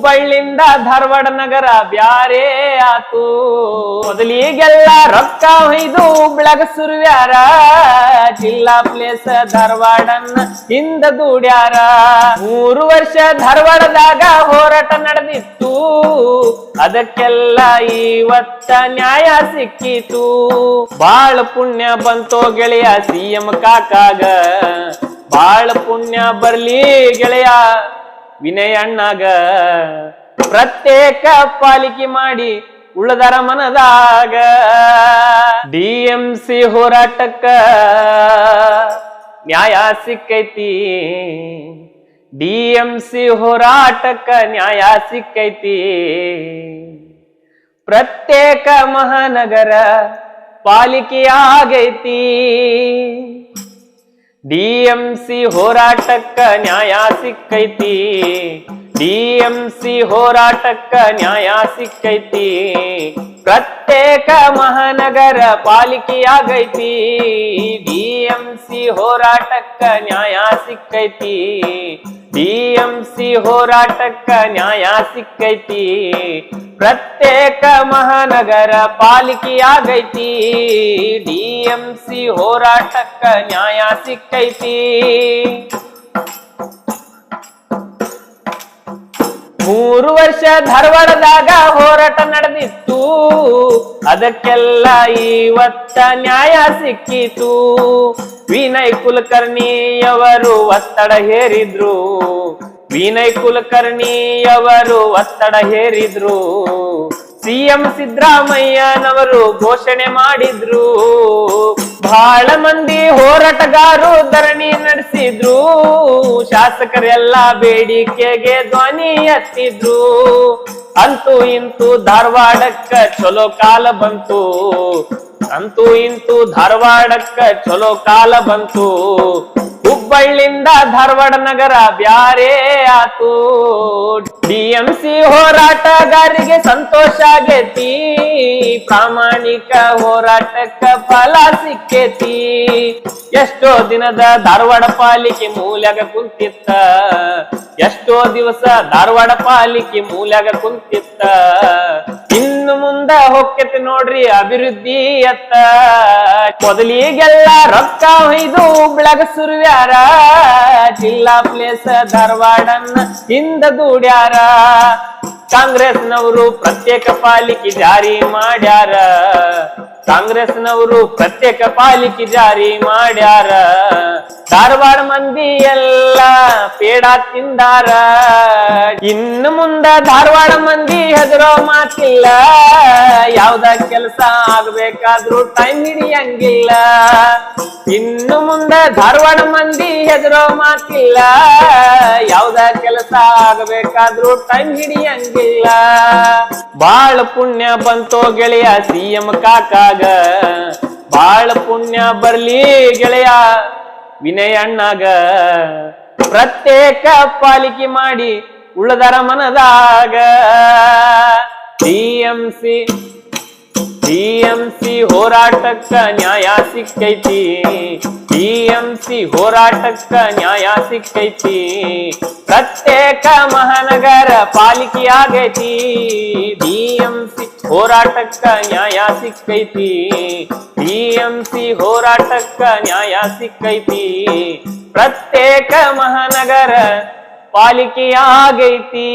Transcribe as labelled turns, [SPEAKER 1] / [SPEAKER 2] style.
[SPEAKER 1] ಹುಬ್ಬಳ್ಳಿಂದ ಧಾರವಾಡ ನಗರ ಬ್ಯಾರೆ ಆತು ಮೊದಲಿಗೆಲ್ಲ ರೊಕ್ಕ ಹೊಯ್ದು ಹುಬ್ಳಾಗ ಸುರ್ವ್ಯಾರ ಜಿಲ್ಲಾ ಪ್ಲೇಸ್ ಧಾರವಾಡನ್ನ ಹಿಂದ ದುಡ್ಯಾರ 3 ವರ್ಷ ಧಾರವಾಡದಾಗ ಹೋರಾಟ ನಡೆದಿತ್ತು ಅದಕ್ಕೆಲ್ಲ ಇವತ್ತ ನ್ಯಾಯ ಸಿಕ್ಕಿತು ಬಾಳ ಪುಣ್ಯ ಬಂತೋ ಗೆಳೆಯ ಸಿಎಂ ಕಾಕಾಗ ಬಾಳ ಪುಣ್ಯ ಬರ್ಲಿ ಗೆಳೆಯ ವಿನಯ ಅಣ್ಣಾಗ ಪ್ರತ್ಯೇಕ ಪಾಲಿಕೆ ಮಾಡಿ ಉಳ್ಳದರ ಮನದಾಗ DMC ಹೋರಾಟಕ್ಕ ನ್ಯಾಯ ಸಿಕ್ಕೈತಿ DMC ಹೋರಾಟಕ್ಕ ನ್ಯಾಯ ಸಿಕ್ಕೈತಿ ಪ್ರತ್ಯೇಕ ಮಹಾನಗರ ಪಾಲಿಕೆಯಾಗೈತಿ DMC ಹೋರಾಟಕ್ಕ ನ್ಯಾಯ ಸಿಕ್ಕೈತಿ DMC ಹೋರಾಟಕ್ಕ ನ್ಯಾಯ ಸಿಕ್ಕೈತಿ ಪ್ರತ್ಯೇಕ ಮಹಾನಗರ ಪಾಲಿಕೆಯಾಗೈತಿ DMC ಹೋರಾಟಕ್ಕ ನ್ಯಾಯ ಸಿಕ್ಕೈತಿ DMC ಹೋರಾಟಕ್ಕ ನ್ಯಾಯ ಸಿಕ್ಕೈತಿ ಪ್ರತ್ಯೇಕ ಮಹಾನಗರ ಪಾಲಿಕೆಯಾಗೈತಿ DMC ಹೋರಾಟಕ್ಕ ನ್ಯಾಯ ಸಿಕ್ಕೈತಿ 3 ವರ್ಷ ಧಾರವಾಡದಾಗ ಹೋರಾಟ ನಡೆದಿತ್ತು ಅದಕ್ಕೆಲ್ಲ ಇವತ್ತ ನ್ಯಾಯ ಸಿಕ್ಕಿತು ವಿನಯ್ ಕುಲಕರ್ಣಿಯವರು ಒತ್ತಡ ಹೇರಿದ್ರು ವಿನಯ್ ಕುಲಕರ್ಣಿಯವರು ಒತ್ತಡ ಹೇರಿದ್ರು CM ಸಿದ್ದರಾಮಯ್ಯನವರು ಘೋಷಣೆ ಮಾಡಿದ್ರು ಬಹಳ ಮಂದಿ ಹೋರಾಟಗಾರರು ಧರಣಿ ನಡೆಸಿದ್ರು ಶಾಸಕರೆಲ್ಲ ಬೇಡಿಕೆಗೆ ಧ್ವನಿ ಎತ್ತಿದ್ರು ಅಂತೂ ಇಂತೂ ಧಾರವಾಡಕ್ಕ ಚಲೋ ಕಾಲ ಬಂತು ಅಂತೂ ಇಂತೂ ಧಾರವಾಡಕ್ಕ ಚಲೋ ಕಾಲ ಬಂತು ಹುಬ್ಬಳ್ಳಿಂದ ಧಾರವಾಡ ನಗರ ಬ್ಯಾರೆ ಆತು DMC ಹೋರಾಟಗಾರರಿಗೆ ಸಂತೋಷ ಆಗೈತಿ ಪ್ರಾಮಾಣಿಕ ಹೋರಾಟಕ್ಕ ಫಲ ಸಿಕ್ಕೈತಿ ಎಷ್ಟೋ ದಿನದ ಧಾರವಾಡ ಪಾಲಿಕೆ ಮೂಲ್ಯಾಗ ಕುಂತಿತ್ತ ಎಷ್ಟೋ ದಿವಸ ಧಾರವಾಡ ಪಾಲಿಕೆ ಮೂಲ್ಯಾಗ ಕುಂತಿತ್ತ ಇನ್ನು ಮುಂದ ಹೊಕ್ಕೈತಿ ನೋಡ್ರಿ ಅಭಿವೃದ್ಧಿ ಅತ್ತ ಮೊದಲಿಗೆಲ್ಲ ರೊಕ್ಕ ಹೊಯ್ದು ಹುಬ್ಳಾಗ ಸುರ್ವ್ಯಾರ ಜಿಲ್ಲಾ ಪ್ಲೇಸ್ ಧಾರವಾಡನ್ನ ಹಿಂದ ದುಡ್ಯಾರ ಕಾಂಗ್ರೆಸ್ನವರು ಪ್ರತ್ಯೇಕ ಪಾಲಿಕೆ ಜಾರಿ ಮಾಡ್ಯಾರ ಕಾಂಗ್ರೆಸ್ನವರು ಪ್ರತ್ಯೇಕ ಪಾಲಿಕೆ ಜಾರಿ ಮಾಡ್ಯಾರ ಧಾರವಾಡ ಮಂದಿ ಎಲ್ಲ ಪೇಡ ತಿಂದಾರ ಇನ್ನು ಮುಂದ ಧಾರವಾಡ ಮಂದಿ ಹೆದರೋ ಮಾತಿಲ್ಲ ಯಾವ್ದ ಕೆಲಸ ಆಗ್ಬೇಕಾದ್ರೂ ಟೈಮ್ ಹಿಡಿಯಂಗಿಲ್ಲ ಇನ್ನು ಮುಂದ ಧಾರವಾಡ ಮಂದಿ ಹೆದರೋ ಮಾತಿಲ್ಲ ಯಾವ್ದ ಕೆಲಸ ಆಗ್ಬೇಕಾದ್ರೂ ಟೈಮ್ ಹಿಡಿಯಂಗಿಲ್ಲ ಬಾಳ ಪುಣ್ಯ ಬಂತೋ ಗೆಳೆಯ CM ಕಾಕಾಗ ಬಾಳ ಪುಣ್ಯ ಬರ್ಲಿ ಗೆಳೆಯ ವಿನಯ ಅಣ್ಣಾಗ ಪ್ರತ್ಯೇಕ ಪಾಲಿಕೆ ಮಾಡಿ ಉಳ್ಳದರ ಮನದಾಗ DMC ಹೋರಾಟಕ್ಕ ನ್ಯಾಯ ಸಿಕ್ಕೈತಿ DMC ಹೋರಾಟಕ್ಕ ನ್ಯಾಯ ಸಿಕ್ಕೈತಿ ಪ್ರತ್ಯೇಕ ಮಹಾನಗರ ಪಾಲಿಕೆಯಾಗೈತಿ DMC ಹೋರಾಟಕ್ಕ ನ್ಯಾಯ ಸಿಕ್ಕೈತಿ DMC ಹೋರಾಟಕ್ಕ ನ್ಯಾಯ ಸಿಕ್ಕೈತಿ ಪ್ರತ್ಯೇಕ ಮಹಾನಗರ ಪಾಲಿಕೆಯಾಗೈತಿ